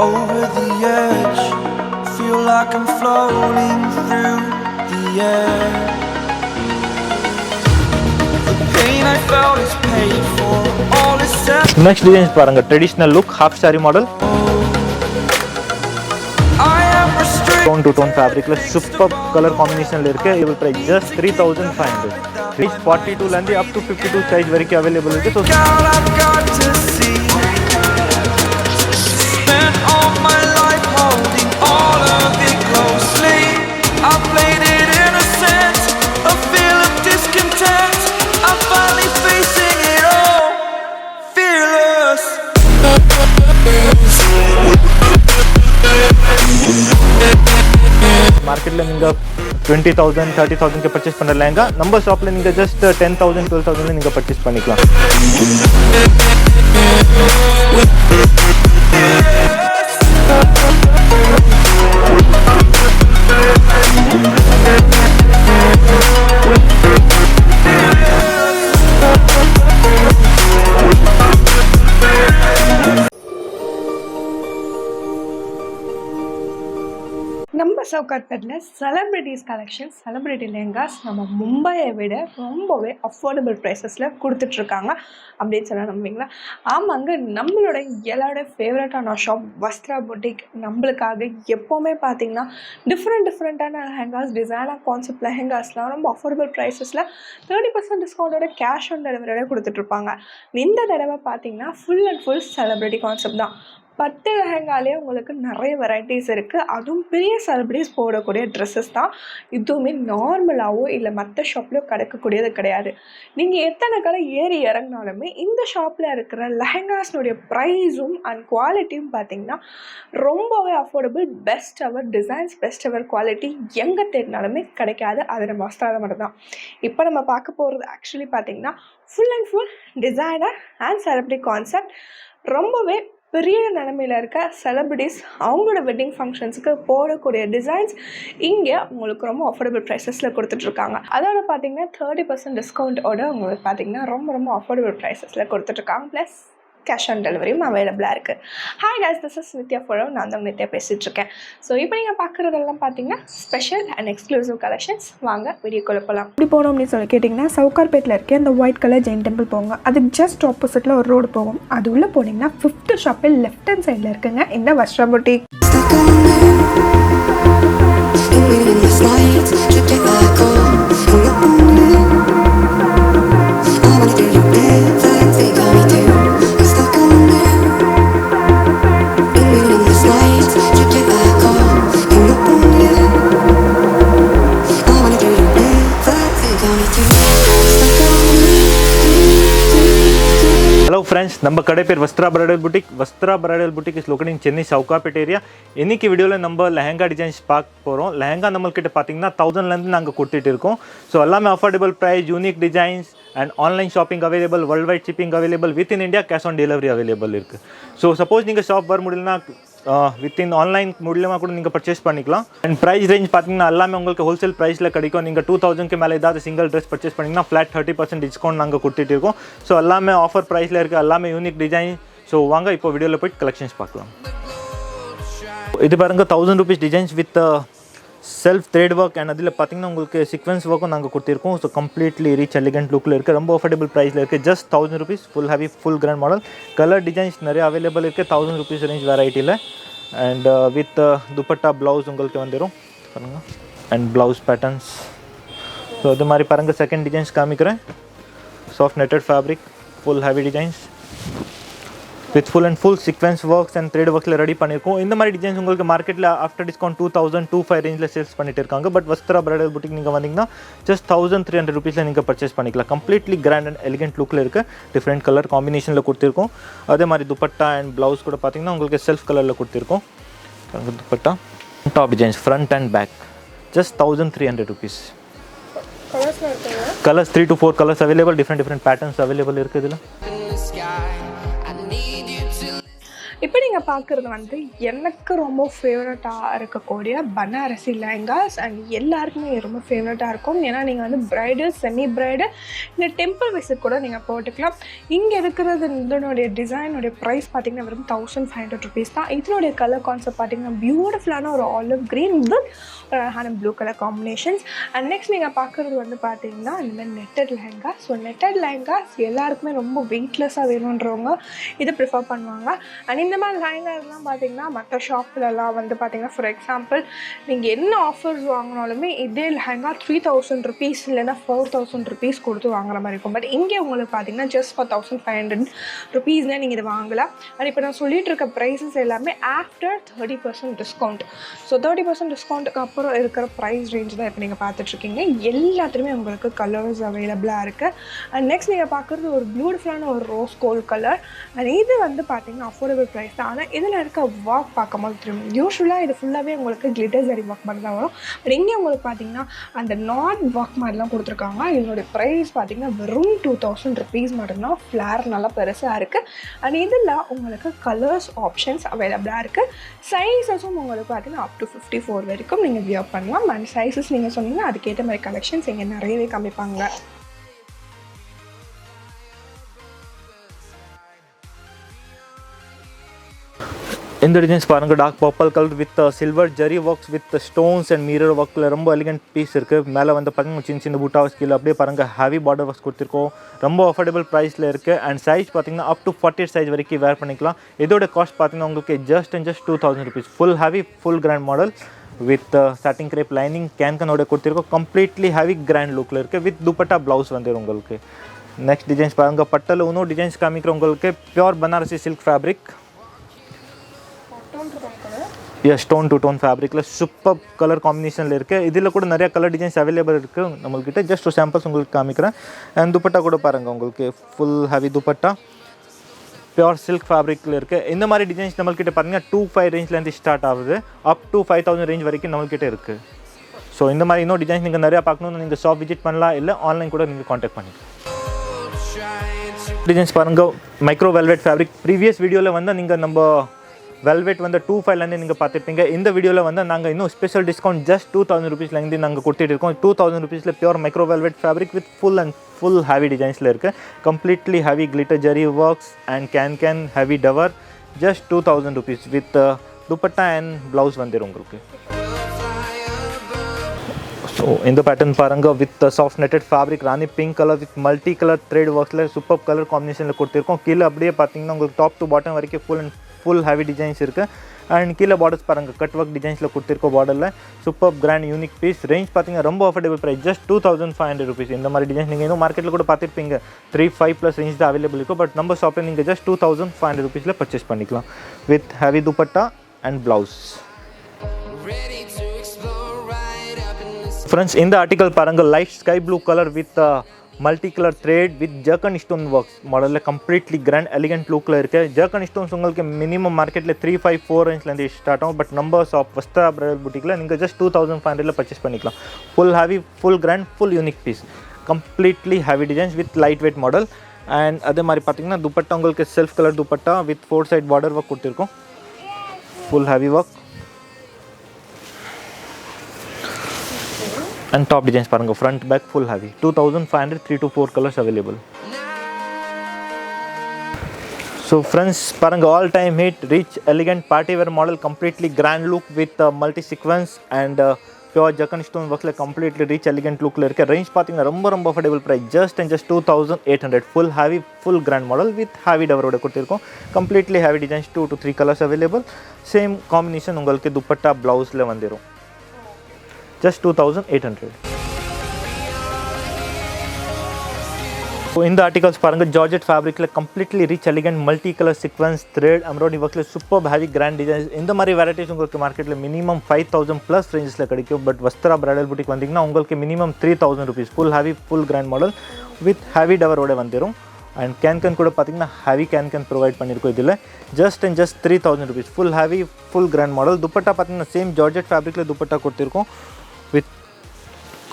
over the edge. Feel like I'm floating through the air. The pain I felt is paid for. All is set. Next design பாருங்க, traditional look, half saree model. Tone to tone fabric la superb color combination la irukku. It will price just 3500. Reach 42 la up to 52 size varaiku available irukku. So spent all my life holding all of it closely. I played it innocent, a feel of discontent. I'm finally facing it all, fearless. market la ninga 20000 30000 ke purchase panna lehenga, நம்ம ஷாப்ல நீங்க just 10000 12000 ல நீங்க purchase பண்ணிக்கலாம். நம்ம சவுகார்பேட்டில் celebrities collections, celebrity lehengas நம்ம மும்பையை விட ரொம்பவே அஃபோர்டபுள் ப்ரைஸஸில் கொடுத்துட்ருக்காங்க அப்படின்னு சொல்ல நம்புவீங்களா? ஆமாங்க, நம்மளோட எல்லாரோட ஃபேவரட்டான ஷாப் வஸ்த்ரா புட்டிக் நம்மளுக்காக எப்போவுமே பார்த்திங்கன்னா டிஃப்ரெண்ட்டான லெஹங்காஸ், டிசைனர் கான்செப்ட் லெஹங்காஸ்லாம் ரொம்ப அஃபோர்டபுள் ப்ரைஸஸில் 30% டிஸ்கவுண்டோட கேஷ் ஆன் டெலிவரியோட கொடுத்துட்ருப்பாங்க. இந்த தடவை பார்த்திங்கன்னா full and full celebrity concept தான். 10 லெஹங்காலே உங்களுக்கு நிறைய வெரைட்டிஸ் இருக்குது. அதுவும் பெரிய செலிப்ரிட்டிஸ் போடக்கூடிய ட்ரெஸ்ஸஸ் தான். இதுவுமே நார்மலாகவோ இல்லை மற்ற ஷாப்லேயோ கிடைக்கக்கூடியது கிடையாது. நீங்கள் எத்தனை கடை ஏறி இறங்கினாலுமே இந்த ஷாப்பில் இருக்கிற லெஹங்காஸ்னுடைய ப்ரைஸும் அண்ட் குவாலிட்டியும் பார்த்திங்கன்னா ரொம்பவே அஃபோர்டபுள். பெஸ்ட் அவர் டிசைன்ஸ், பெஸ்ட் அவர் குவாலிட்டி எங்கே தேடினாலுமே கிடைக்காது. அது நம்ம வஸ்திரால மட்டும் தான். இப்போ நம்ம பார்க்க போகிறது ஆக்சுவலி பார்த்திங்கன்னா full and full designer and celebrity concept. ரொம்பவே பெரிய நிலமையில் இருக்க செலிப்ரிட்டிஸ் அவங்களோட வெட்டிங் ஃபங்க்ஷன்ஸுக்கு போடக்கூடிய டிசைன்ஸ் இங்கே உங்களுக்கு ரொம்ப அஃபோர்டபுள் ப்ரைஸஸில் கொடுத்துட்ருக்காங்க. அதோட பார்த்தீங்கன்னா 30% டிஸ்கவுண்ட்டோட உங்களுக்கு பார்த்தீங்கன்னா ரொம்ப அஃபோர்டபுள் ப்ரைஸஸில் கொடுத்துட்ருக்காங்க. ப்ளஸ் கேஷ் ஆன் டெலிவரியும் அவைலபிளாக இருக்குது. Hi guys, this is Nithya forum. நான் தான் நித்யா பேசிகிட்ருக்கேன். ஸோ இப்போ நீங்கள் பார்க்குறதெல்லாம் பார்த்தீங்கன்னா ஸ்பெஷல் அண்ட் எக்ஸ்க்ளூசிவ் கலெக்ஷன்ஸ். வாங்க வீடியோக்குள்ளே போகலாம். இப்படி போனோம் அப்படின்னு சொல்லி கேட்டிங்கன்னா சவுகார்பேட்டில் இருக்க அந்த ஒயிட் கலர் ஜெயின் டெம்பிள் போங்க. அதுக்கு ஜஸ்ட் ஆப்போசிட்டில் ஒரு ரோடு போகும். அது உள்ளே போனீங்கன்னா 5th ஷாப்பில் லெஃப்ட் ஹேண்ட் சைடில் இருக்குங்க இந்த வஸ்த்ரா புட்டிக். Hello friends, நம்ம கடை பேர் Vastra bridal boutique. Vastra bridal boutique is located in Chennai Sowcarpet area. இன்னைக்கு வீடியோவில் நம்ம லெஹங்கா டிசைன்ஸ் பார்க்க போகிறோம். லெஹங்கா நம்மள்கிட்ட பார்த்தீங்கன்னா 1000லேருந்து நாங்கள் கொடுத்துட்டு இருக்கோம். ஸோ எல்லாமே affordable price, unique designs and online shopping available, world wide shipping available, with in India cash on delivery available இருக்குது. ஸோ சப்போஸ் நீங்கள் ஷாப் வர முடியலன்னா வித்தின் ஆன்லைன் மூலியமாக கூட நீங்கள் பர்ச்சேஸ் பண்ணிக்கலாம். அண்ட் ப்ரைஸ் ரேஞ்ச் பார்த்தீங்கன்னா எல்லாமே உங்களுக்கு ஹோல்சேல் ப்ரைஸில் கிடைக்கும். நீங்கள் 2000க்கு மேலே ஏதாவது சிங்கிள் ட்ரெஸ் பர்ச்சேஸ் பண்ணிங்கன்னா ஃப்ளாட் 30% டிஸ்கவுண்ட் நாங்கள் கொடுத்துட்டு இருக்கோம். ஸோ எல்லாமே ஆஃபர் ப்ரைஸில் இருக்குது, எல்லாமே யூனிக் டிசைன். ஸோ வாங்க இப்போ வீடியோவில் போய்ட்டு கலெக்ஷன்ஸ் பார்க்கலாம். இது பாருங்கள் 1000 rupees designs with self thread work and அதில் பார்த்தீங்கன்னா உங்களுக்கு சீக்வன்ஸ் ஒர்க்கும் நாங்கள் கொடுத்துருக்கோம். ஸோ கம்ப்ளீட்லி ரிச் எலிகென்ட் லுக்கில் இருக்குது. ரொம்ப அஃபோர்டபுள் ப்ரைஸில் இருக்குது. Just 1000 rupees. Full heavy, full grand model. Colour designs நிறைய அவைலபிள் இருக்குது 1000 rupees ரேஞ்ச் வெரைட்டியில். அண்ட் வித் துப்பட்டா ப்ளவுஸ் உங்களுக்கு வந்துடும் பாருங்கள். And blouse patterns. ஸோ இது மாதிரி பாருங்கள். செகண்ட் டிசைன்ஸ் காமிக்கிறேன். Soft netted fabric, full heavy designs with full and full sequence works and thread ஒர்க்கில் ரெடி பண்ணியிருக்கோம். இந்த மாதிரி டிசைன்ஸ் உங்களுக்கு மார்க்கெட்டில் ஆஃப்டர் டிஸ்கவுண்ட் 2000-2500 ரேஞ்சில் சேல்ஸ் பண்ணிட்டு இருக்காங்க. பட் வஸ்த்ரா பிரைடல் புட்டிக் நீங்கள் வந்தீங்கன்னா ஜஸ்ட் 1300 rupees நீங்கள் பர்ச்சேஸ் பண்ணிக்கலாம். கம்ப்ளீட்லி கிராண்ட் அண்ட் எலிகென்ட் லுக்கில் இருக்க டிஃப்ரெண்ட் கலர் காம்பினேஷனில் கொடுத்துருக்கோம். அதே மாதிரி துப்பட்டா அண்ட் ப்ளவுஸ் கூட பார்த்தீங்கன்னா உங்களுக்கு செல்ஃப் கலரில் கொடுத்துருக்கோம். Dupatta top designs front and back just 1300 rupees. Colours 3 to 4 colours available. Different patterns available இருக்குது இதில். இப்போ நீங்கள் பார்க்குறது வந்து எனக்கு ரொம்ப ஃபேவரட்டாக இருக்கக்கூடிய பனாரசி லெஹங்காஸ் அண்ட் எல்லாருக்குமே ரொம்ப ஃபேவரட்டாக இருக்கும். ஏன்னா நீங்கள் வந்து ப்ரைடு, செமி ப்ரைடு, இந்த டெம்பிள் விசிட் கூட நீங்கள் போட்டுக்கலாம். இங்கே இருக்கிறது இதனுடைய டிசைனுடைய ப்ரைஸ் பார்த்திங்கன்னா வெறும் 1500 ருபீஸ் தான். இதனுடைய கலர் கான்செப்ட் பார்த்திங்கன்னா பியூட்டிஃபுல்லான ஒரு ஆலிவ் க்ரீன் வித் ஒரு அழகான blue colour combinations. And next நீங்கள் பார்க்குறது வந்து பார்த்திங்கன்னா இந்த மாதிரி netted lehenga. So netted lehengas எல்லாருக்குமே ரொம்ப வெயிட்லெஸ்ஸாக வேணுன்றவங்க இதை ப்ரிஃபர் பண்ணுவாங்க. அண்ட் இந்த மாதிரி லெஹங்காஸ்லாம் பார்த்திங்கன்னா மற்ற ஷாப்லலாம் வந்து பார்த்திங்கன்னா ஃபார் எக்ஸாம்பிள் நீங்கள் என்ன ஆஃபர்ஸ் வாங்கினாலுமே இதே லெஹங்கா 3000 ருபீஸ் இல்லைன்னா 4000 ருபீஸ் கொடுத்து வாங்குற மாதிரி இருக்கும். பட் இங்கே உங்களுக்கு பார்த்திங்கன்னா ஜஸ்ட் ஃபார் 1500 ருபீஸ்னே நீங்கள் இதை வாங்கலாம். அண்ட் இப்போ நான் சொல்லிட்டு இருக்க ப்ரைஸஸ் எல்லாமே ஆஃப்டர் 30% டிஸ்கவுண்ட். ஸோ 30% டிஸ்கவுண்ட்டுக்கு அப்புறம் இருக்கிற ப்ரைஸ் ரேஞ்ச் தான் இப்போ நீங்கள் பார்த்துட்ருக்கீங்க. எல்லாத்துலேயுமே உங்களுக்கு கலர்ஸ் அவைலபிளாக இருக்குது. அண்ட் நெக்ஸ்ட் நீங்கள் பார்க்குறது ஒரு பியூட்டிஃபுல்லான ஒரு ரோஸ் கோல்ட் கலர். அண்ட் இது வந்து பார்த்திங்கன்னா அஃபோர்டபுள் ப்ரைஸ் தான். ஆனால் இதில் இருக்க ஒர்க் பார்க்கும்போது தெரியும். யூஸ்வலாக இது ஃபுல்லாகவே உங்களுக்கு கிளிட்டர் ஜரி ஒர்க் மாதிரி தான் வரும். பட் இங்கே உங்களுக்கு பார்த்திங்கன்னா அந்த நாட் ஒர்க் மாதிரிலாம் கொடுத்துருக்காங்க. இதனுடைய ப்ரைஸ் பார்த்திங்கன்னா வெறும் 2000 ருபீஸ் மட்டும்தான். ஃப்ளார் நல்லா பெருசாக இருக்குது. அண்ட் இதில் உங்களுக்கு கலர்ஸ் ஆப்ஷன்ஸ் அவைலபிளாக இருக்குது. சைஸஸும் உங்களுக்கு பார்த்திங்கன்னா அப் டு 54 வரைக்கும் நீங்கள் வியர் பண்ணலாம். அண்ட் சைஸஸ் நீங்கள் சொன்னீங்கன்னா அதுக்கேற்ற மாதிரி கலெக்ஷன்ஸ் இங்கே நிறையவே காமிப்பாங்க. இந்த டிசைன்ஸ் பாருங்கள், dark purple colour with silver zari works with stones and mirror ஒர்க்கில் ரொம்ப எலிகென்ட் பீஸ் இருக்குது. மேலே வந்து பார்த்தீங்கன்னா சின்ன சின்ன பூட்டாஸ் கீழே அப்படியே பாருங்கள் ஹெவி பார்டர் ஒர்க்ஸ் கொடுத்துருக்கோம். ரொம்ப அஃபோர்டபுள் ப்ரைஸில் இருக்குது. அண்ட் சைஸ் பார்த்தீங்கன்னா அப் டு 48 சைஸ் வரைக்கும் வேர் பண்ணிக்கலாம். இதோட காஸ்ட் பார்த்தீங்கன்னா உங்களுக்கு just 2000 rupees. Full heavy full grand model with satin crepe lining கேன்கனோட கொடுத்துருக்கோம். கம்ப்ளீட்லி ஹெவி கிராண்ட் லுக்கில் இருக்குது. வித் துப்பட்டா ப்ளவுஸ் வந்துடும் உங்களுக்கு. நெக்ஸ்ட் டிசைன்ஸ் பாருங்கள், பட்டில் இன்னும் டிசைன்ஸ் காமிக்கிறோம் உங்களுக்கு. Pure Banarasi silk fabric, stone to tone ஃபேப்ரிக்கில் சூப்பர் கலர் காம்பினேஷனில் இருக்குது. இதில் கூட நிறைய கலர் டிசைன்ஸ் அவைலபிள் இருக்குது நம்மள்கிட்ட. ஜஸ்ட் ஒரு சாம்பிள்ஸ் உங்களுக்கு காமிக்கிறேன். அண்ட் துப்பட்டா கூட பாருங்கள், உங்களுக்கு full heavy dupatta pure silk ஃபேப்ரிக்கில் இருக்குது. இந்த மாதிரி டிசைன்ஸ் நம்மள்கிட்ட பார்த்தீங்கன்னா 2500 ரேஞ்ச்லேருந்து ஸ்டார்ட் ஆகுது. அப் டு 5000 ரேஞ்ச் வரைக்கும் நம்மள்கிட்ட இருக்குது. ஸோ இந்த மாதிரி இன்னும் டிசைன்ஸ் நீங்கள் நிறையா பார்க்கணுன்னு நீங்கள் ஷாப் விசிட் பண்ணலாம், இல்லை ஆன்லைன் கூட நீங்கள் காண்டாக்ட் பண்ணிக்கலாம். டிசைன்ஸ் பாருங்கள், மைக்ரோ வெல்வெட் ஃபேப்ரிக். ப்ரீவியஸ் வீடியோவில் வந்து நீங்கள் நம்ம வெல்வெட் வந்து 2500 நீங்கள் பார்த்துருப்பீங்க. இந்த வீடியோவில் வந்து நாங்கள் இன்னும் ஸ்பெஷல் டிஸ்கவுண்ட் ஜஸ்ட் 2000 ருபீஸ்லேருந்து நாங்கள் கொடுத்துட்டு இருக்கோம். 2000 ருபீஸில் pure micro velvet fabric with full heavy டிசைன்ஸில் இருக்குது. Completely heavy glitter zari works and can heavy tower. Just 2000 rupees with dupatta and blouse வந்துடும் உங்களுக்கு. ஸோ இந்த பேட்டர்ன் பாருங்கள், with soft netted fabric rani pink colour with multi colour thread ஒர்க்ஸில் super colour காம்பினேஷனில் கொடுத்துருக்கோம். கீழே அப்படியே பார்த்தீங்கன்னா உங்களுக்கு டாப் டு பாட்டம் வரைக்கும் ஃபுல் ஹெவி டிசைன்ஸ் இருக்குது. அண்ட் கீழே பார்டர்ஸ் பாருங்கள், கட் ஒர்க் டிசைன்ஸில் கொடுத்துருக்கோம். பார்டரில் super grand unique piece. Range பார்த்தீங்கன்னா ரொம்ப அஃபோர்டபுள் ப்ரைஸ், ஜஸ்ட் 2500 ருபீஸ். இந்த மாதிரி டிசைன்ஸ் நீங்கள் இன்னும் மார்க்கெட்டில் கூட பார்த்துருப்பீங்க. 3-5+ ரேஞ்ச் தான் அவைலபிள் இருக்கும். பட் நம்ம ஷாப்பில் நீங்கள் ஜஸ்ட் 2500 ருபீஸில் பர்ச்சேஸ் பண்ணிக்கலாம் with heavy dupatta and blouse. Friends, இந்த ஆர்டிக்கல் பாருங்கள், light sky blue colour with multi colour thread with zircon stone works மாடலில் கம்ப்ளீட்லி கிராண்ட் எலிகென்ட் லுக்கில் இருக்குது. ஜர்கன் ஸ்டோன்ஸ் உங்களுக்கு மினிமம் மார்க்கெட்டில் 3-4 ரேஞ்ச்லேருந்து ஸ்டார்ட் ஆகும். பட் நம்ம ஷாப் வஸ்த்ரா பிரைடல் புட்டிக்கில் நீங்கள் ஜஸ்ட் 2500 பர்ச்சேஸ் பண்ணிக்கலாம். Full heavy full grand full unique piece. Completely heavy designs with light weight model. And அதே மாதிரி பார்த்தீங்கன்னா துப்பட்டா உங்களுக்கு self colour dupatta with 4 side border work கொடுத்துருக்கோம். Full heavy work. And top designs பாருங்க, front back full heavy. 2500 3 to 4 colors available. So friends, பாருங்க, all time hit rich elegant party wear model, completely grand look with multi sequence and pure zircon stone ஒர்க்ல completely rich elegant லுக்கில் இருக்குது. Range பார்த்தீங்கன்னா ரொம்ப affordable price, just 2800. Full heavy full grand model with heavy டவரோட கொடுத்துருக்கோம். Completely heavy designs 2 to 3 colours available. Same combination உங்களுக்கு துப்பட்டா ப்ளவுஸில் வந்துடும். ஜஸ்ட் 2800. ஸோ இந்த ஆர்டிகல்ஸ் பாருங்கள், ஜார்ஜெட் ஃபேப்ரிக்கில் completely rich elegant multi colour sequence thread embroidery ஒர்க்கில் சூப்பர் ஹெவி கிராண்ட் டிசைன்ஸ். இந்த மாதிரி வெரைட்டிஸ் உங்களுக்கு மார்க்கெட்டில் மினிமம் 5000+ ரேஞ்சஸில் கிடைக்கும். பட் வஸ்த்ரா பிரைடல் புட்டிக் வந்தீங்கன்னா உங்களுக்கு minimum 3000 rupees. Full heavy full grand model with heavy டவரோட வந்துடும். அண்ட் கேன் கூட பார்த்தீங்கன்னா ஹெவி கேன் ப்ரொவைட் பண்ணியிருக்கோம். இதில் just 3000 rupees. Full heavy full grand model. Dupatta பார்த்தீங்கன்னா சேம் ஜார்ஜெட் ஃபேப்ரிக்கில் துப்பட்டா கொடுத்துருக்கோம் வித்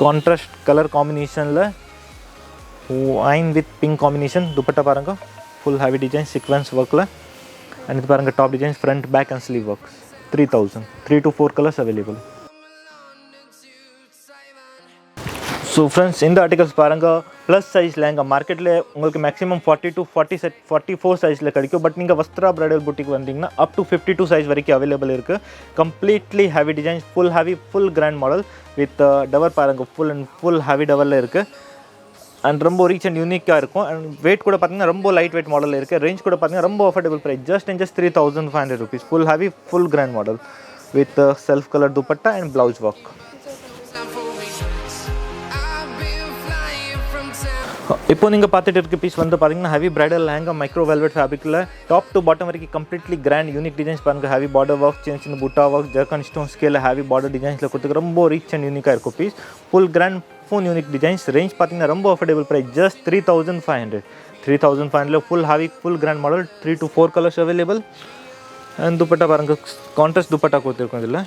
கான்ட்ராஸ்ட் கலர் காம்பினேஷனில் wine with pink combination. Dupatta பாருங்கள், ஃபுல் ஹெவி டிசைன் சீக்வன்ஸ் ஒர்க்கில் அண்ட் இது பாருங்கள் top designs front back and sleeve works 3000 3 to 4 colours available. So friends இந்த articles பாருங்கள் ப்ளஸ் சைஸ் லெஹங்கா மார்க்கெட்டில் உங்களுக்கு மேக்ஸிமம் 40 to 44 சைஸில் கிடைக்கும். பட் நீங்கள் வஸ்த்ரா பிரைடல் புட்டிக் வந்தீங்கன்னா அப் டு 52 சைஸ் வரைக்கும் அவைலபிள் இருக்குது. Completely heavy designs, full grand model with tower பாருங்கள் ஃபுல் ஹெவி டவரில் இருக்குது. அண்ட் ரொம்ப ரீச் அண்ட் யூனிக்காக இருக்கும். அண்ட் வெயிட் கூட பார்த்தீங்கன்னா ரொம்ப லைட் வெயிட் மாடலில் இருக்குது. ரேஞ்ச் கூட பார்த்தீங்கன்னா ரொம்ப affordable price, just 3500 rupees. Full heavy full grand model with self colour dupatta and blouse work. இப்போ நீங்கள் பார்த்துட்டு இருக்க பீஸ் வந்து பார்த்தீங்கன்னா heavy bridal lehenga micro velvet ஃபேப்ரிக்கில் டாப் டு பாட்டம் வரைக்கும் கம்ப்ளீட்லி கிராண்ட் யூனிக் டிசைன்ஸ் பாருங்கள். ஹெவி பார்டர் ஒர்க், சின்ன புட்டா ஒர்க், ஜர்கன் ஸ்டோன் ஸ்கேலில் ஹெவி பார்டர் டிசைன்ஸில் கொடுத்துருக்கு. ரொம்ப ரீச் அண்ட் யூனிக்காக இருக்கும் piece. Full grand full unique designs. Range பார்த்தீங்கன்னா ரொம்ப affordable price, just 3500 full heavy full grand model. 3 to 4 colours available. And dupatta பாருங்கள் கான்ட்ராஸ்ட் துப்பட்டா கொடுத்துருக்கோம். இதில்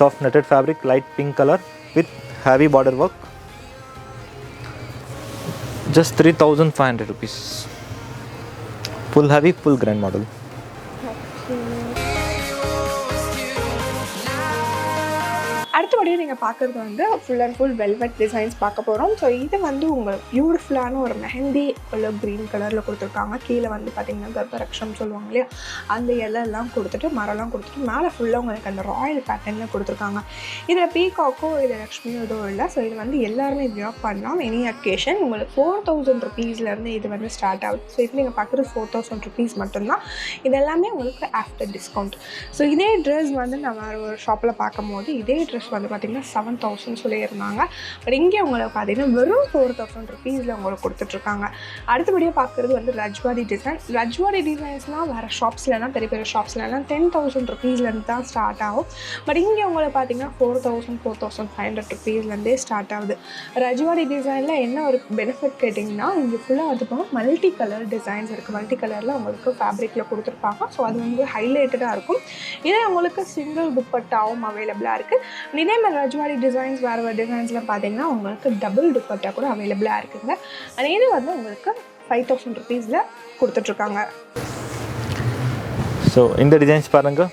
soft netted fabric, light pink colour with heavy border work. Just 3500 rupees. Full heavy, full grand model. அடுத்தபடியாக நீங்கள் பார்க்குறது வந்து full and full velvet designs பார்க்க போகிறோம். So இது வந்து உங்களுக்கு பியூட்டிஃபுல்லான ஒரு மெஹந்தி உள்ள க்ரீன் கலரில் கொடுத்துருக்காங்க. கீழே வந்து பார்த்திங்கன்னா கர்ப்பரக்ஷம் சொல்லுவாங்க இல்லையா, அந்த இலெல்லாம் கொடுத்துட்டு மரம்லாம் கொடுத்துட்டு மேலே ஃபுல்லாக உங்களுக்கு அந்த ராயல் பேட்டர்னில் கொடுத்துருக்காங்க. இதில் பீகாக்கோ இது லக்ஷ்மியோ எதுவும் இல்லை. ஸோ இது வந்து எல்லாருமே வியர் பண்ணலாம். Any occasion. உங்களுக்கு 4000 rupeesலேருந்து இது வந்து ஸ்டார்ட் ஆகுது. ஸோ இப்போ நீங்கள் பார்க்குறது 4000 rupees மட்டும்தான். இது எல்லாமே உங்களுக்கு ஆஃப்டர் டிஸ்கவுண்ட். ஸோ இதே ட்ரெஸ் வந்து நம்ம ஒரு ஷாப்பில் பார்க்கும்போது இதே ட்ரெஸ் வந்து பார்த்திங்கன்னா 7000 சொல்லியிருந்தாங்க. பட் இங்கே உங்களுக்கு பார்த்தீங்கன்னா வெறும் 4000 rupeesல உங்களுக்கு கொடுத்துட்ருக்காங்க. அடுத்தபடியாக பார்க்குறது வந்து ரஜ்வாடி டிசைன். ரஜ்வாடி டிசைன்ஸ்னால் வேறு ஷாப்ஸ்லாம் பெரிய பெரிய ஷாப்ஸ்லாம் 10,000 rupeesலேருந்து தான் ஸ்டார்ட் ஆகும். பட் இங்கே உங்களுக்கு பார்த்தீங்கன்னா 4500 rupeesலேருந்தே ஸ்டார்ட் ஆகுது. ரஜ்வாடி டிசைனில் என்ன ஒரு பெனிஃபிட் கேட்டிங்கன்னா இங்கே ஃபுல்லாக வந்து போக மல்டி கலர் டிசைன்ஸ் இருக்குது. மல்டி கலரில் உங்களுக்கு ஃபேப்ரிக்கில் கொடுத்துருப்பாங்க. ஸோ அது வந்து ஹைலைட்டடாக இருக்கும். இதே உங்களுக்கு சிங்கிள் துப்பட்டாவும் அவைலபிளாக இருக்குது. இதே மாதிரி ரஜ்வாடி டிசைன்ஸ் வேறு டிசைன்ஸ்லாம் பார்த்தீங்கன்னா உங்களுக்கு டபுள் துப்பட்டா கூட அவைலபிளாக இருக்குங்க. அண்ட் இது வந்து உங்களுக்கு 5000 rupeesல கொடுத்துட்ருக்காங்க. ஸோ இந்த டிசைன்ஸ் பாருங்கள்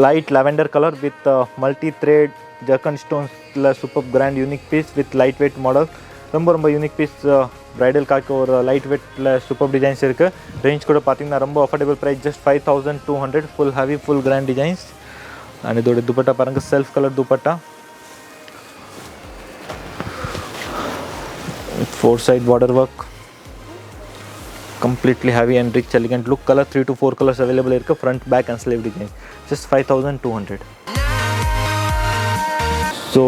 light lavender colour with multi thread zircon ஸ்டோன்ஸில் super grand unique piece with light weight model. ரொம்ப யூனிக் பீஸ். ப்ரைடல்காக ஒரு லைட் வெயிட்டில் சூப்பர் டிசைன்ஸ் இருக்குது. ரேஞ்ச் கூட பார்த்தீங்கன்னா ரொம்ப affordable price, just 5200. Full heavy full grand designs. And இதோட துப்பட்டா பாருங்கள் self colour dupatta, 4 side border work, completely heavy and rich elegant look. Color 3 to 4 colors available irukku. Front, back and sleeve design, just 5200. So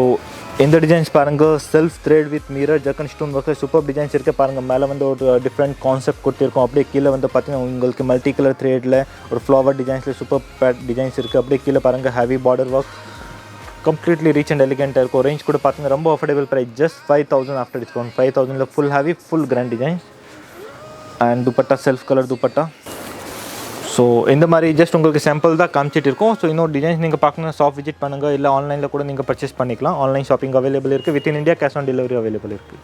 இந்த designs பாருங்கள் self thread with mirror zircon stone ஒர்க்கில் super designs இருக்குது. பாருங்கள் மேலே வந்து ஒரு different concept கொடுத்துருக்கோம். அப்படியே கீழே வந்து பார்த்தீங்கன்னா உங்களுக்கு மல்டி கலர் த்ரெட்டில் ஒரு ஃப்ளவர் டிசைன்ஸில் சூப்பர் பேட் டிசைன்ஸ் இருக்குது. அப்படியே கீழே பாருங்கள் heavy border work, completely rich and எலிகெண்ட்டாக இருக்கும். ரேஞ்ச் கூட பார்த்தீங்கன்னா ரொம்ப affordable price, just 5000 after discount. 5000 full heavy full grand designs. And dupatta self colour dupatta. So இந்த மாதிரி ஜஸ்ட் உங்களுக்கு சாம்பிள் தான் காமிச்சிட்டு இருக்கோம். ஸோ இன்னொரு டிசைன்ஸ் நீங்கள் பார்க்கணும் ஷாப் விசிட் பண்ணுங்கள், இல்லை ஆன்லைனில் கூட நீங்கள் பர்ச்சேஸ் பண்ணிக்கலாம். ஆன்லைன் ஷாப்பிங் அவைலபிள் இருக்குது. With in India cash on delivery available இருக்குது.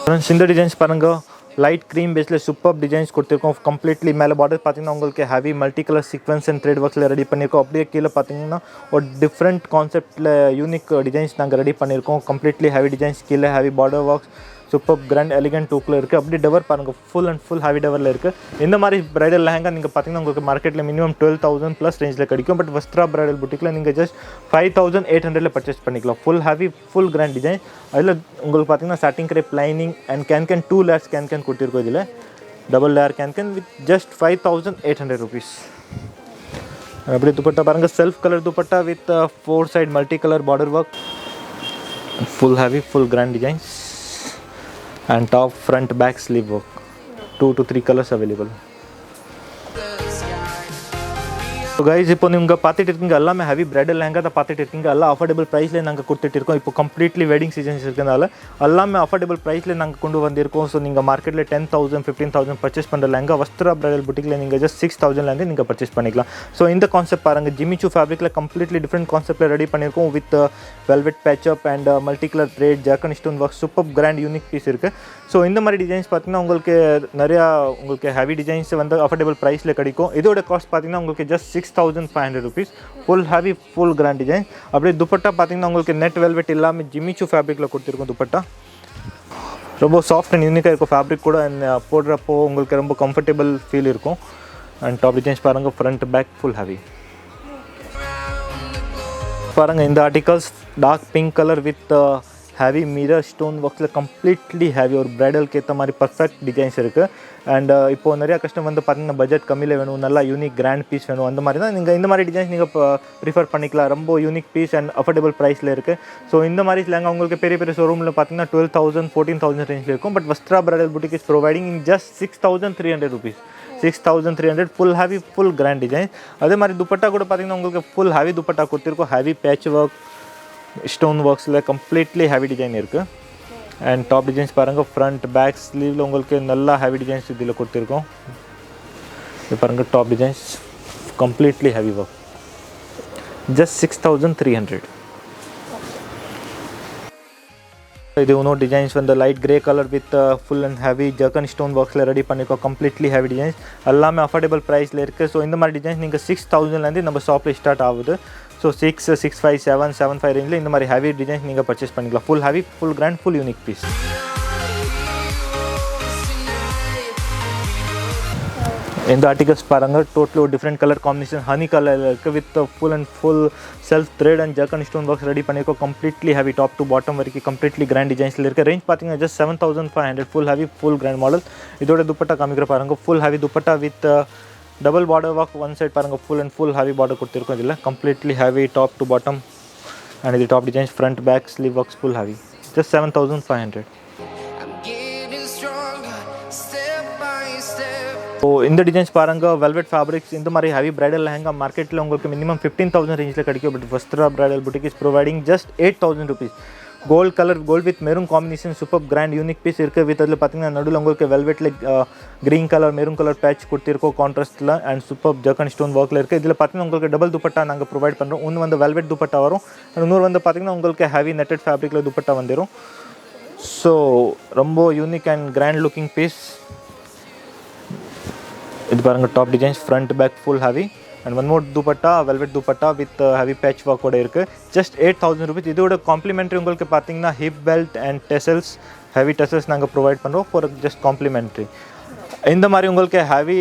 ஃப்ரெண்ட்ஸ் இந்த டிசைன்ஸ் பாருங்கள் லைட் க்ரீம் பேஸில் சூப்பர் டிசைன்ஸ் கொடுத்துருக்கோம். கம்ப்ளீட்லி மேலே பார்டர் பார்த்தீங்கன்னா உங்களுக்கு heavy multi colour sequence and thread ஒர்க்ஸில் ரெடி பண்ணியிருக்கோம். அப்படியே கீழே பார்த்தீங்கன்னா ஒரு டிஃப்ரெண்ட் கான்செப்டில் யூனிக் டிசைன்ஸ் நாங்கள் ரெடி பண்ணியிருக்கோம். கம்ப்ளீட்லி ஹெவி டிசைன்ஸ், கீழே heavy border works, super grand elegant லுக்கில் இருக்குது. அப்படியே டவர் பாருங்கள் ஃபுல் அண்ட் ஃபுல் ஹெவி டவரில் இருக்குது. இந்த மாதிரி பிரைடல் லெஹங்கா நீங்கள் பார்த்தீங்கன்னா உங்களுக்கு மார்க்கெட்டில் மினிமம் 12,000 ப்ளஸ் ரேஞ்சில் கிடைக்கும். பட் வஸ்த்ரா பிரைடல் புட்டிக்கில் நீங்கள் ஜஸ்ட் 5800 பர்ச்சேஸ் பண்ணிக்கலாம். Full heavy full grand design. அதில் உங்களுக்கு பார்த்தீங்கன்னா starting crepe lining and can 2 layers can கொடுத்துருக்கோம். இதில் double layer can with just 5800 rupees. அப்படியே துப்பட்டா பாருங்கள் self colour dupatta with 4 side multi colour border work, full heavy full grand designs. And top, front, back sleeve work. 2 to 3 colors available. So guys, இப்போ நீங்கள் பார்த்துட்டு இருக்கீங்க எல்லாமே heavy bridal lehenga தான் பார்த்துட்டு இருக்கீங்க. எல்லாம் அஃபோர்டபுள் ப்ரைஸில் நாங்கள் கொடுத்துட்டு இருக்கோம். இப்போ கம்ப்ளீட்லி வெட்டிங் சீசன்ஸ் இருக்கிறதால எல்லாமே அஃபோர்டபுள் ப்ரைஸில் நாங்கள் கொண்டு வந்திருக்கோம். ஸோ நீங்கள் மார்க்கெட்டில் 10,000 15,000 பர்ச்சேஸ் பண்ணுற லெஹங்கா வஸ்த்ரா பிரைடல் புட்டிக்கில் நீங்கள் ஜஸ்ட் 6,000லேருந்து நீங்கள் பர்ச்சேஸ் பண்ணிக்கலாம். ஸோ இந்த கான்செப்ட் பாருங்கள் ஜிமிச்சூ ஃபேப்ரிக்கில் கம்ப்ளீட்லி டிஃப்ரெண்ட் கான்செப்ட்டில் ரெடி பண்ணியிருக்கோம். With velvet patch up and multi colour thread zircon stone work, super grand unique piece இருக்குது. ஸோ இந்த மாதிரி டிசைன்ஸ் பார்த்தீங்கன்னா உங்களுக்கு நிறையா உங்களுக்கு ஹெவி டிசைன்ஸ் வந்து அஃபோர்டபுள் ப்ரைஸில் கிடைக்கும். இதோட காஸ்ட் பார்த்தீங்கன்னா உங்களுக்கு just 6,500 rupees. Full heavy full grand design. அப்படியே துப்பட்டா பார்த்தீங்கன்னா உங்களுக்கு நெட் வெல்வெட் இல்லாமல் ஜிமிச்சூ ஃபேப்ரிக்கில் கொடுத்துருக்கோம். துப்பட்டா ரொம்ப சாஃப்ட் அண்ட் யூனிக்காக இருக்கும். ஃபேப்ரிக் கூட போடுறப்போ உங்களுக்கு ரொம்ப கம்ஃபர்டபுள் ஃபீல் இருக்கும். அண்ட் டாப் டிசைன்ஸ் பாருங்கள், ஃப்ரண்ட் பேக் ஃபுல் ஹெவி பாருங்கள். இந்த articles dark pink colour with heavy mirror stone ஒர்க்ஸில் கம்ப்ளீட்லி ஹெவி ஒரு ப்ரைடலுக்கு ஏற்ற மாதிரி பர்ஃபெக்ட் டிசைன்ஸ் இருக்குது. அண்ட் இப்போது நிறையா கஸ்டமர் வந்து பார்த்தீங்கன்னா பட்ஜெட் கம்மியில் வேணும், நல்லா யூனிக் கிராண்ட் பீஸ் வேணும், அந்த மாதிரி தான் நீங்கள் இந்த மாதிரி டிசைன்ஸ் நீங்கள் ப்ரிஃபர் பண்ணிக்கலாம். ரொம்ப யூனிக் பீஸ் அண்ட் அஃபோர்டபுள் ப்ரைஸில் இருக்குது. ஸோ இந்த மாதிரி லெஹங்கா உங்களுக்கு பெரிய பெரிய ஷோரூமில் பார்த்தீங்கன்னா 12,000 14,000 ரேஞ்சில் இருக்கும். But Vastra bridal boutique is providing in just 6,300 rupees. 6,300 full heavy full grand design. அதே மாதிரி துப்பட்டா கூட பார்த்தீங்கன்னா உங்களுக்கு ஃபுல் ஹெவி துப்பட்டா கொடுத்துருக்கோம். ஹெவி பேட்ச் ஒர்க் ஸ்டோன் ஒர்க்ஸில் கம்ப்ளீட்லி ஹெவி டிசைன் இருக்குது. அண்ட் டாப் டிசைன்ஸ் பாருங்கள், ஃப்ரண்ட் பேக் ஸ்லீவில் உங்களுக்கு நல்லா ஹெவி டிசைன்ஸ் இதில் கொடுத்துருக்கோம். இது பாருங்கள், top designs completely heavy work. Just 6,300. இது இன்னொரு டிசைன்ஸ் வந்து light grey colour with full and heavy zircon stone ஒர்க்ஸில் ரெடி பண்ணிக்கோ. கம்ப்ளீட்லி ஹெவி டிசைன்ஸ் எல்லாமே அஃபோர்டபுள் ப்ரைஸில் இருக்குது. ஸோ இந்த மாதிரி டிசைன்ஸ் நீங்கள் 6,000லேருந்து நம்ம ஷாப்பில் ஸ்டார்ட் ஆகுது. ஸோ 6, 6,5, 7, 7,5 ரேஞ்சில் இந்த மாதிரி ஹெவி டிசைன்ஸ் நீங்கள் பர்ச்சேஸ் பண்ணிக்கலாம். Full heavy full grand full unique piece. இந்த ஆர்டிகல்ஸ் பாருங்கள், டோட்டலி ஒரு டிஃப்ரெண்ட் கலர் காம்பினேஷன் ஹனி கலரில் இருக்குது. With full and full self thread and zircon stone works ready பண்ணிக்கோ. Completely heavy top to bottom வரைக்கும் completely grand டிசைன்ஸில் இருக்குது. Range பார்த்தீங்கன்னா just 7,500 full heavy full grand model. இதோட துப்பட்டா காமிக்கிற பாருங்கள், full heavy dupatta with double border work. One side பாருங்கள் full and full heavy border கொடுத்துருக்கோம். இதில் completely heavy top to bottom. And இது top designs front back sleeve works full heavy. Just 7,500. So இந்த designs பாருங்கள், velvet fabrics. இந்த மாதிரி heavy bridal lehenga மார்க்கெட்டில் உங்களுக்கு மினிமம் 15,000 ரேஞ்சில் கிடைக்கும். But Vastra bridal boutique is providing just 8,000 rupees. Gold colour, gold with maroon combination super grand unique piece இருக்குது. With அதில் பார்த்தீங்கன்னா நடுவில் உங்களுக்கு வெல்வெட்டில் green colour maroon colour patch கொடுத்துருக்கோம் கான்ட்ராஸ்ட்டில். அண்ட் சூப்பர் ஜர்கன் ஸ்டோன் ஒர்க்கில் இருக்குது. இதில் பார்த்தீங்கன்னா உங்களுக்கு டபுள் துப்பட்டா நாங்கள் ப்ரொவைட் பண்ணுறோம். ஒன்று வந்து வெல்வெட் துப்பட்டா வரும், இன்னொரு வந்து பார்த்தீங்கன்னா உங்களுக்கு ஹெவி நெட்டட் ஃபேப்ரிக்கில் துப்பட்டா வந்துடும். ஸோ ரொம்ப unique and grand looking piece. இது பாருங்கள், top designs front back full heavy. And one more dupatta velvet dupatta with heavy patch ஒர்க்கோட இருக்குது. Just 8,000 rupees. இதோட காம்ப்ளிமெண்ட்ரி உங்களுக்கு பார்த்தீங்கன்னா hip belt and tassels, heavy tassels நாங்கள் ப்ரொவைட் பண்ணுறோம் ஃபார் ஜஸ்ட் காம்ப்ளிமெண்ட்ரி. இந்த மாதிரி உங்களுக்கு ஹெவி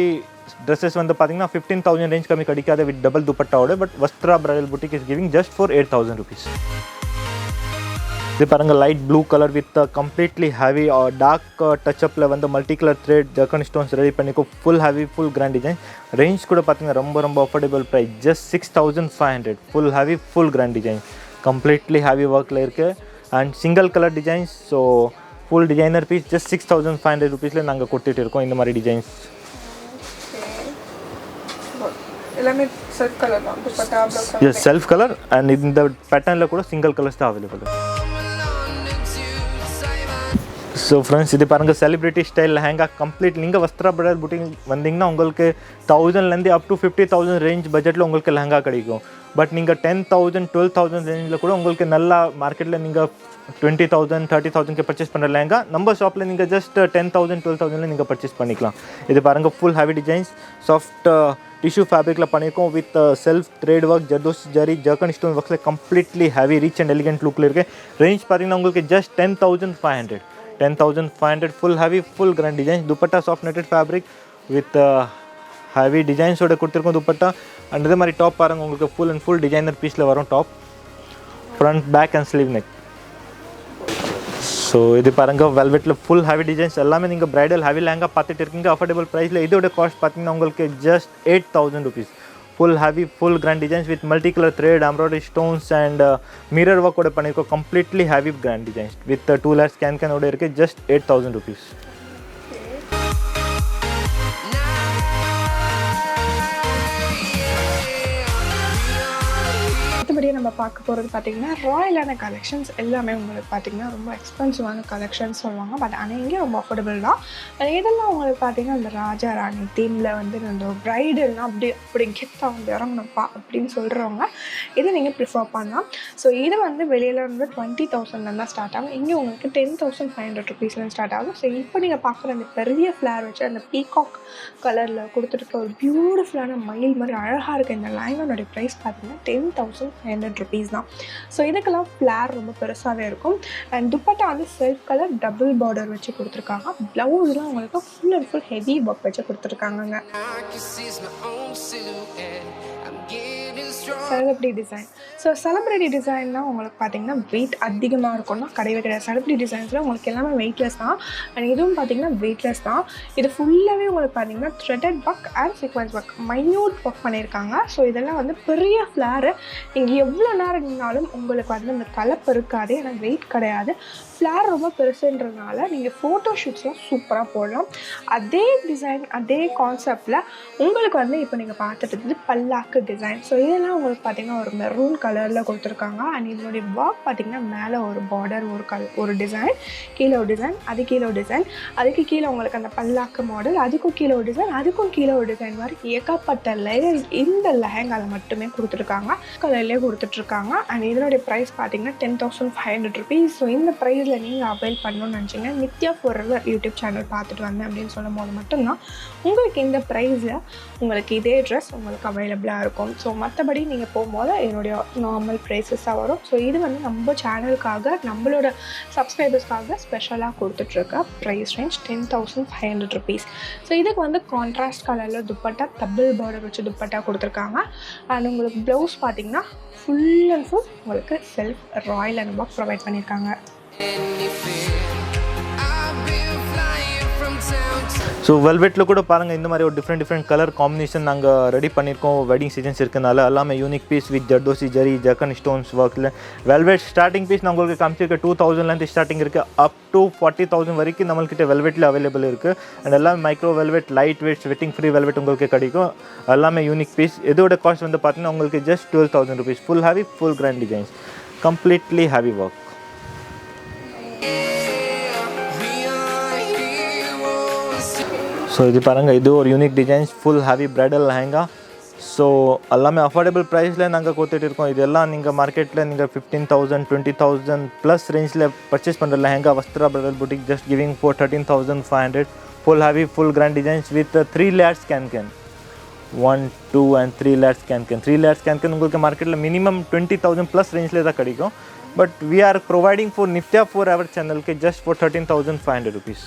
ட்ரெஸ்ஸஸ் வந்து பார்த்தீங்கன்னா 15,000 ரேஞ்ச் கம்மி கிடைக்காது வித் டபுள் துப்பட்டாவோட. But Vastra bridal boutique is giving just for 8,000 rupees. இது பாருங்கள், light blue colour with completely heavy dark டச்சப்பில் வந்து multi colour thread zircon stones ready பண்ணிக்கோ. Full heavy full grand design. Range கூட பார்த்தீங்கன்னா ரொம்ப ரொம்ப affordable price. Just 6,500 full heavy full grand design. Completely heavy ஒர்க்கில் இருக்குது. And single colour designs. So full designer piece just 6,500 rupeesல நாங்கள் கொடுத்துட்டு இருக்கோம். இந்த மாதிரி டிசைன்ஸ் எல்லாமே செல்ஃப் கலர் தான். Dupatta is self colour. And இந்த பேட்டர்னில் கூட சிங்கிள் கலர்ஸ் தான் அவைலபிள். ஸோ ஃப்ரெண்ட்ஸ், இது பாருங்கள், செலிப்ரிட்டி ஸ்டைல் லெஹங்கா கம்ப்ளீட். நீங்கள் வஸ்த்ரா பிரைடல் புட்டிக் வந்தீங்கன்னா உங்களுக்கு 1,000லேருந்து அப் டு 50,000 ரேஞ்ச் பட்ஜெட்டில் உங்களுக்கு லெஹங்கா கிடைக்கும். பட் நீங்கள் 10,000 12,000 ரேஞ்சில் கூட உங்களுக்கு நல்லா மார்க்கெட்டில் நீங்கள் 20,000 30,000க்கு பர்ச்சேஸ் பண்ணுற லெஹங்கா நம்ம ஷாப்பில் நீங்கள் ஜஸ்ட் 10,000 12,000ல நீங்கள் பர்ச்சேஸ் பண்ணிக்கலாம். இது பாருங்கள், full heavy designs soft tissue ஃபேப்ரிக்கில் பண்ணியிருக்கோம். With self thread work zardozi zari zircon stone ஒர்க்ஸில் completely heavy rich and elegant லுக்கில் இருக்குது. ரேஞ்ச் பார்த்தீங்கன்னா உங்களுக்கு just 10,500. 10,500 full heavy full grand designs. Dupatta soft netted fabric with heavy டிசைன்ஸோட கொடுத்துருக்கோம் துப்பட்டா. அண்ட் இதே மாதிரி டாப் பாருங்கள், உங்களுக்கு ஃபுல் அண்ட் ஃபுல் டிசைனர் பீஸில் வரும் top, front back and sleeve neck. So இது பாருங்கள், வெல்வெட்டில் ஃபுல் ஹெவி டிசைன்ஸ். எல்லாமே நீங்கள் பிரைடல் ஹெவி லெஹங்கா பார்த்துட்டு இருக்கீங்க அஃபோர்டபுள் ப்ரைஸில். இதோட காஸ்ட் பார்த்தீங்கன்னா உங்களுக்கு just 8,000 rupees. Full heavy full grand designs with multi colour thread embroidery stones and mirror ஒர்க்கோட பண்ணியிருக்கோம். Completely heavy grand designs with 2 layer கேனோட இருக்குது. Just 8,000 rupees. மற்றபடி நம்ம பார்க்க போகிறது பார்த்திங்கன்னா ராயலான கலெக்ஷன்ஸ் எல்லாமே உங்களுக்கு பார்த்திங்கன்னா ரொம்ப எக்ஸ்பென்சிவான கலெக்ஷன்ஸ் சொல்லுவாங்க. பட் ஆனால் இங்கே ரொம்ப அஃபோர்டபுள் தான். இதெல்லாம் உங்களுக்கு பார்த்திங்கன்னா இந்த ராஜா ராணி தீமில் வந்து இந்த ப்ரைடெல்லாம் அப்படி கெத்தாக வந்து இறங்கணும்ப்பா அப்படின்னு சொல்கிறவங்க இதை நீங்கள் ப்ரிஃபர் பண்ணலாம். ஸோ இது வந்து வெளியில் வந்து 20,000 தான் ஸ்டார்ட் ஆகும். இங்கே உங்களுக்கு 10,500 rupeesலேருந்து ஸ்டார்ட் ஆகும். ஸோ இப்போ நீங்கள் பார்க்குற அந்த பெரிய ஃப்ளார் வச்சு அந்த பீகாக் கலரில் கொடுத்துருக்க ஒரு பியூட்டிஃபுல்லான மயில் மாதிரி அழகாக இருக்க இந்த லெஹங்கானோடைய ப்ரைஸ் பார்த்தீங்கன்னா 10,500 rupees தான். ஸோ இதுக்கெல்லாம் ஃப்ளார் ரொம்ப பெருசாகவே இருக்கும். அண்ட் துப்பட்டா வந்து செல்ஃப் கலர் டபுள் பார்டர் வச்சு கொடுத்துருக்காங்க. ப்ளவுஸ்லாம் உங்களுக்கு full and full heavy work வச்சு கொடுத்துருக்காங்கங்க. Celebrity design. ஸோ செலிபிரிட்டி டிசைன்னா உங்களுக்கு பார்த்தீங்கன்னா வெயிட் அதிகமாக இருக்கும்னா கிடையவே கிடையாது. செலிபிரிட்டி டிசைன்ஸில் உங்களுக்கு எல்லாமே வெயிட்லெஸ் தான். அண்ட் இதுவும் பார்த்தீங்கன்னா வெயிட்லெஸ் தான். இது ஃபுல்லாகவே உங்களுக்கு பார்த்தீங்கன்னா threaded work and sequence work minute work பண்ணியிருக்காங்க. ஸோ இதெல்லாம் வந்து பெரிய ஃப்ளாரு. நீங்கள் எவ்வளோ நேரம் இருந்தாலும் உங்களுக்கு வந்து அந்த கலப்பு இருக்காது. ஏன்னா வெயிட் கிடையாது. ஃப்ளார் ரொம்ப பெருசுன்றதுனால நீங்கள் ஃபோட்டோ ஷூட்ஸ்லாம் சூப்பராக போடலாம். அதே டிசைன் அதே கான்செப்டில் உங்களுக்கு வந்து இப்போ நீங்கள் பார்த்துட்டு பல்லாக்கு டிசைன். ஸோ இதெல்லாம் உங்களுக்கு பார்த்திங்கன்னா ஒரு மெரூன் கலரில் கொடுத்துருக்காங்க. அண்ட் இதனுடைய ஒர்க் பார்த்திங்கன்னா மேலே ஒரு பார்டர் ஒரு டிசைன், கீழே ஒரு டிசைன், அது கீழே ஒரு டிசைன், அதுக்கு கீழே உங்களுக்கு அந்த பல்லாக்கு மாடல், அதுக்கும் கீழே ஒரு டிசைன், அதுக்கும் கீழே ஒரு டிசைன் மாதிரி ஏகப்பட்ட லேயர் இந்த லெஹங்காவில் மட்டுமே கொடுத்துருக்காங்க. கலர்லேயே கொடுத்துட்ருக்காங்க. அண்ட் இதனுடைய ப்ரைஸ் பார்த்திங்கன்னா 10,500 rupees. ஸோ இந்த ப்ரைஸில் நீங்கள் அவைல் பண்ணணும்னு நினச்சிங்க நித்யா ஃபோர்எவர் யூடியூப் சேனல் பார்த்துட்டு வந்தேன் அப்படின்னு சொல்லும் போது மட்டும்தான் உங்களுக்கு இந்த ப்ரைஸில் உங்களுக்கு இதே ட்ரெஸ் உங்களுக்கு அவைலபிளாக இருக்கும். ஸோ மற்றபடி நீங்கள் போகும்போது என்னுடைய நார்மல் ப்ரைஸஸாக வரும். ஸோ இது வந்து நம்ம சேனலுக்காக நம்மளோட சப்ஸ்கிரைபர்ஸ்க்காக ஸ்பெஷலாக கொடுத்துட்ருக்க ப்ரைஸ் ரேஞ்ச் 10,500 rupees. ஸோ இதுக்கு வந்து கான்ட்ராஸ்ட் கலரில் துப்பட்டா டபுள் பார்டர் வச்சு துப்பட்டா கொடுத்துருக்காங்க. அண்ட் உங்களுக்கு ப்ளவுஸ் பார்த்திங்கன்னா ஃபுல் அண்ட் ஃபுல் உங்களுக்கு self royal and work provide பண்ணியிருக்காங்க. ஸோ வெல்வெட்டில் கூட பாருங்கள் இந்த மாதிரி ஒரு டிஃப்ரெண்ட் கலர் காம்பினேஷன் நாங்கள் ரெடி பண்ணியிருக்கோம். வெட்டிங் சீசன்ஸ் இருக்கனால எல்லாமே unique piece with zardozi zari zircon stones ஒர்க்கில் வெல்வெட் ஸ்டார்டிங் பீஸ் நான் உங்களுக்கு காமிச்சிருக்க 2,000 ஸ்டார்டிங் இருக்குது. அப் டு 40,000 வரைக்கும் நம்மள்கிட்ட வெல்வெட்டில் அவைலபிள் இருக்குது. அண்ட் எல்லாமே micro velvet light weight sweating free velvet உங்களுக்கு கிடைக்கும். எல்லாமே யூனிக் பீஸ். இதோட காஸ்ட் வந்து பார்த்தீங்கன்னா உங்களுக்கு just 12,000 rupees. Full heavy full grand designs completely heavy work. So இது பாருங்கள், இது ஒரு unique designs full heavy bridal lehenga. So எல்லாமே அஃபோர்டபுள் ப்ரைஸில் நாங்கள் கொடுத்துட்டு இருக்கோம். இதெல்லாம் நீங்கள் மார்க்கெட்டில் நீங்கள் 15,000 20,000 ப்ளஸ் ரேஞ்சில் பர்ச்சேஸ் பண்ணுற lehenga Vastra bridal boutique just giving for 13,500. Full heavy full grand designs with 3 layers can 1, 2 and 3 layers can 3 layers can உங்களுக்கு மார்க்கெட்டில் மினிமம் 20,000 ப்ளஸ் ரேஞ்சில் தான் கிடைக்கும். But we are providing for Nithya forever சேனலுக்கு ஜஸ்ட் ஃபார் 13,500 rupees.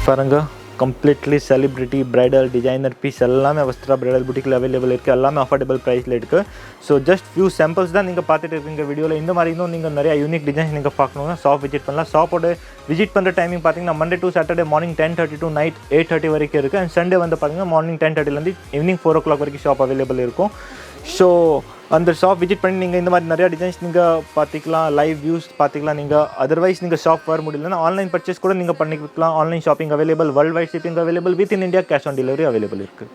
பாருங்க, completely celebrity bridal designer piece எல்லாமே Vastra bridal புட்டிக்கில் available இருக்குது. எல்லாமே அஃபோர்டபுள் ப்ரைஸில் இருக்குது. ஸோ ஜஸ்ட் ஃபியூ சாம்பிள்ஸ் தான் நீங்கள் பார்த்துட்டு இருக்கீங்க வீடியோவில். இந்த மாதிரி இன்னும் நீங்கள் நிறையா யூனிக் டிசைன்ஸ் நீங்கள் பார்க்கணுன்னா ஷாப் விசிட் பண்ணலாம். ஷாப்போட விசிட் பண்ணுற டைமிங் பார்த்தீங்கன்னா Monday to Saturday morning 10:30 to night 8:30 வரைக்கும் இருக்குது. அண்ட் சண்டே வந்து பார்த்தீங்கன்னா மார்னிங் 10:30லேருந்து ஈவினிங் 4 o'clock வரைக்கும் ஷாப் அவைலபிள் இருக்கும். ஸோ அந்த ஷாப் விசிட் பண்ணி நீங்கள் இந்த மாதிரி நிறையா டிசைன்ஸ் நீங்கள் பார்த்துக்கலாம், லைவ் வியூஸ் பார்த்துக்கலாம். நீங்கள் அதர்வைஸ் நீங்கள் ஷாப் வர முடியலன்னா ஆன்லைன் பர்ச்சேஸ் கூட நீங்கள் பண்ணிக்கலாம். Online shopping available, world wide shipping available, with in India cash on delivery available இருக்குது.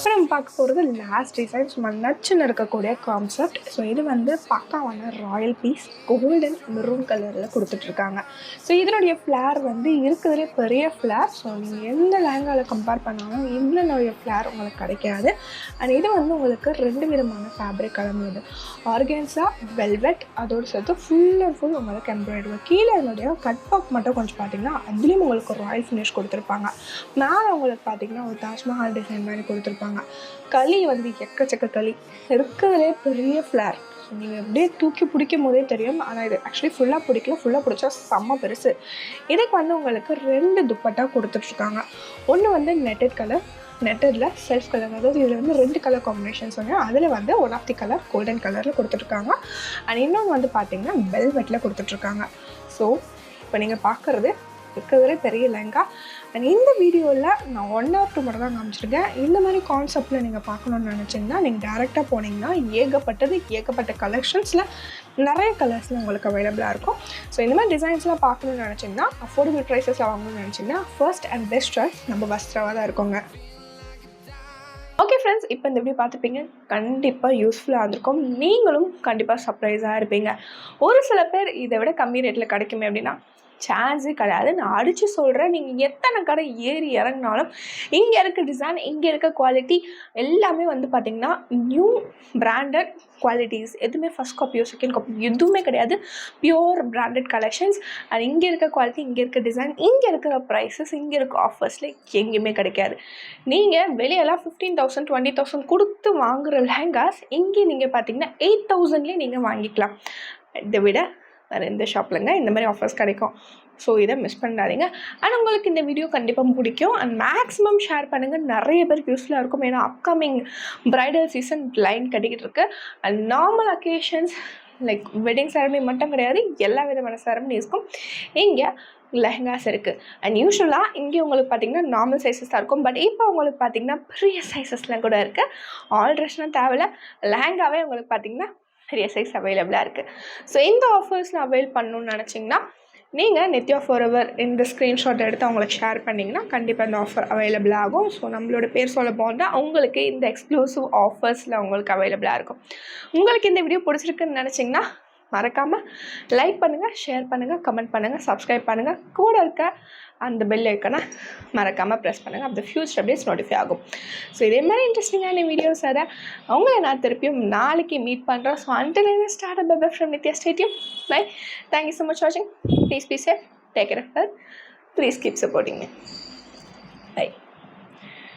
இப்போ நம்ம பார்க்க போகிறது லாஸ்ட் டிசைன் சும்மா நச்சுன்னு இருக்கக்கூடிய கான்செப்ட். ஸோ இது வந்து பக்காவான ராயல் பீஸ் கோல்டன் மெரூன் கலரில் கொடுத்துட்ருக்காங்க. ஸோ இதனுடைய ஃப்ளார் வந்து இருக்கிறதுலே பெரிய ஃப்ளார். ஸோ நீங்கள் எந்த லெஹங்காவில் கம்பேர் பண்ணாலும் இவ்வளோ நிறைய ஃப்ளார் உங்களுக்கு கிடைக்காது. அண்ட் இது வந்து உங்களுக்கு 2 விதமான ஃபேப்ரிக் கலந்தது, ஆர்கன்ஸா வெல்வெட், அதோடு சேர்த்து ஃபுல் அண்ட் ஃபுல் உங்களுக்கு எம்ப்ராய்டரி. கீழே என்னுடைய கட் ஒர்க் மட்டும் கொஞ்சம் பார்த்தீங்கன்னா அதுலேயும் உங்களுக்கு ஒரு ராயல் ஃபினிஷ் கொடுத்துருப்பாங்க. மேலே உங்களுக்கு பார்த்தீங்கன்னா ஒரு தாஜ்மஹால் டிசைன் மாதிரி கொடுத்துருப்பாங்க. களி வந்து எக்கச்சக்க களி இருக்கிறதுலே பெரிய ஃப்ளார். ஸோ நீங்கள் அப்படியே தூக்கி பிடிக்கும் போதே தெரியும். ஆனால் இது ஆக்சுவலி ஃபுல்லாக பிடிக்கல, ஃபுல்லாக பிடிச்சா செம்ம பெருசு. இதுக்கு வந்து உங்களுக்கு 2 துப்பட்டா கொடுத்துட்ருக்காங்க. ஒன்று வந்து நெட்டட் கலர், நெட்டடில் செல்ஃப் கலர், அதாவது இதில் வந்து 2 கலர் காம்பினேஷன் சொன்னேன். அதில் வந்து one of the colour golden கலரில் கொடுத்துட்ருக்காங்க. அண்ட் இன்னொன்று வந்து பார்த்தீங்கன்னா வெல்வெட்டில் கொடுத்துட்ருக்காங்க. ஸோ இப்போ நீங்கள் பார்க்குறது இருக்கிறதுலே பெரிய லெஹங்கா. அண்ட் இந்த வீடியோவில் நான் 1 or 2 மட்டும் தான் காமிச்சிருக்கேன். இந்த மாதிரி கான்செப்டில் நீங்கள் பார்க்கணுன்னு நினச்சிங்கன்னா நீங்கள் டேரெக்டாக போனீங்கன்னா ஏகப்பட்ட கலெக்ஷன்ஸில் நிறைய கலர்ஸில் உங்களுக்கு அவைலபிளாக இருக்கும். ஸோ இந்த மாதிரி டிசைன்ஸ்லாம் பார்க்கணுன்னு நினச்சிங்கன்னா, அஃபோர்டபுள் ப்ரைஸஸில் வாங்கணும்னு நினச்சிங்கன்னா ஃபர்ஸ்ட் அண்ட் பெஸ்ட் சாய்ஸ் நம்ம வஸ்த்ராவாக தான் இருக்கோங்க. ஓகே ஃப்ரெண்ட்ஸ், இப்போ இந்த வீடியோ பார்த்துப்பீங்க, கண்டிப்பாக யூஸ்ஃபுல்லாக இருந்திருக்கும். நீங்களும் கண்டிப்பாக சர்ப்ரைஸாக இருப்பீங்க. ஒரு சில பேர் இதை விட கம்மி ரேட்டில் கிடைக்குமே அப்படின்னா சான்ஸே கிடையாது. நான் அடித்து சொல்கிறேன், நீங்கள் எத்தனை கடை ஏறி இறங்கினாலும் இங்கே இருக்க டிசைன், இங்கே இருக்க குவாலிட்டி எல்லாமே வந்து பார்த்திங்கன்னா நியூ பிராண்டட் குவாலிட்டிஸ். எதுவுமே ஃபஸ்ட் காப்பியோ செகண்ட் காப்பி எதுவுமே கிடையாது. Pure branded collections. அண்ட் இங்கே இருக்க குவாலிட்டி, இங்கே இருக்க டிசைன், இங்கே இருக்கிற ப்ரைஸஸ், இங்கே இருக்க ஆஃபர்ஸில் எங்கேயுமே கிடைக்காது. நீங்கள் வெளியெல்லாம் 15,000 20,000 கொடுத்து வாங்குகிற லெஹங்காஸ் இங்கே நீங்கள் பார்த்தீங்கன்னா 8,000லேயே நீங்கள் வாங்கிக்கலாம். இதை விட வேறு எந்த ஷாப்லங்க இந்த மாதிரி ஆஃபர்ஸ் கிடைக்கும். ஸோ இதை மிஸ் பண்ணாதீங்க. அண்ட் உங்களுக்கு இந்த வீடியோ கண்டிப்பாக பிடிக்கும். அண்ட் மேக்ஸிமம் ஷேர் பண்ணுங்கள், நிறைய பேருக்கு யூஸ்ஃபுல்லாக இருக்கும். ஏன்னா அப்கமிங் ப்ரைடல் சீசன் லைன் கட்டிக்கிட்டு இருக்கு. And normal occasions like wedding ceremony மட்டும் கிடையாது, எல்லா விதமான செரமனிஸ்க்கும் இங்கே லெஹங்காஸ் இருக்குது. அண்ட் யூஸ்வலாக இங்கே உங்களுக்கு பார்த்திங்கன்னா நார்மல் சைஸஸ் தான் இருக்கும். பட் இப்போ உங்களுக்கு பார்த்திங்கன்னா பெரிய சைஸஸ்லாம் கூட இருக்குது. ஆல்ட்ரேஷனாக தேவையில்ல, லெஹங்காவே உங்களுக்கு பார்த்திங்கன்னா பெரிய சைஸ் அவைலபிளாக இருக்குது. ஸோ இந்த ஆஃபர்ஸில் அவைல் பண்ணணுன்னு நினச்சிங்கன்னா நீங்கள் நித்யா ஃபாரெவர் இந்த ஸ்க்ரீன்ஷாட் எடுத்து அவங்களுக்கு ஷேர் பண்ணிங்கன்னா கண்டிப்பாக இந்த ஆஃபர் அவைலபிள் ஆகும். ஸோ நம்மளோட பேர் சொல்ல போனால் உங்களுக்கு இந்த எக்ஸ்க்ளூசிவ் ஆஃபர்ஸில் உங்களுக்கு அவைலபிளாக இருக்கும். உங்களுக்கு இந்த வீடியோ பிடிச்சிருக்குன்னு நினச்சிங்கன்னா மறக்காமல் லைக் பண்ணுங்கள், ஷேர் பண்ணுங்கள், கமெண்ட் பண்ணுங்கள், சப்ஸ்கிரைப் பண்ணுங்கள். கூட இருக்க அந்த பெல் ஐக்கனை மறக்காமல் ப்ரெஸ் பண்ணுங்கள். அப்போ ஃபியூச்சர் அப்டேட்ஸ் நோட்டிஃபை ஆகும். ஸோ இதே மாதிரி இன்ட்ரெஸ்டிங்கான வீடியோஸ் அதை அவங்கள நான் திருப்பியும் நாளைக்கு மீட் பண்ணுறோம். So until start up bye from Nithya stadium. Bye. Thank you so much வாட்சிங். Please be safe, take care of health. Please keep supporting me. By.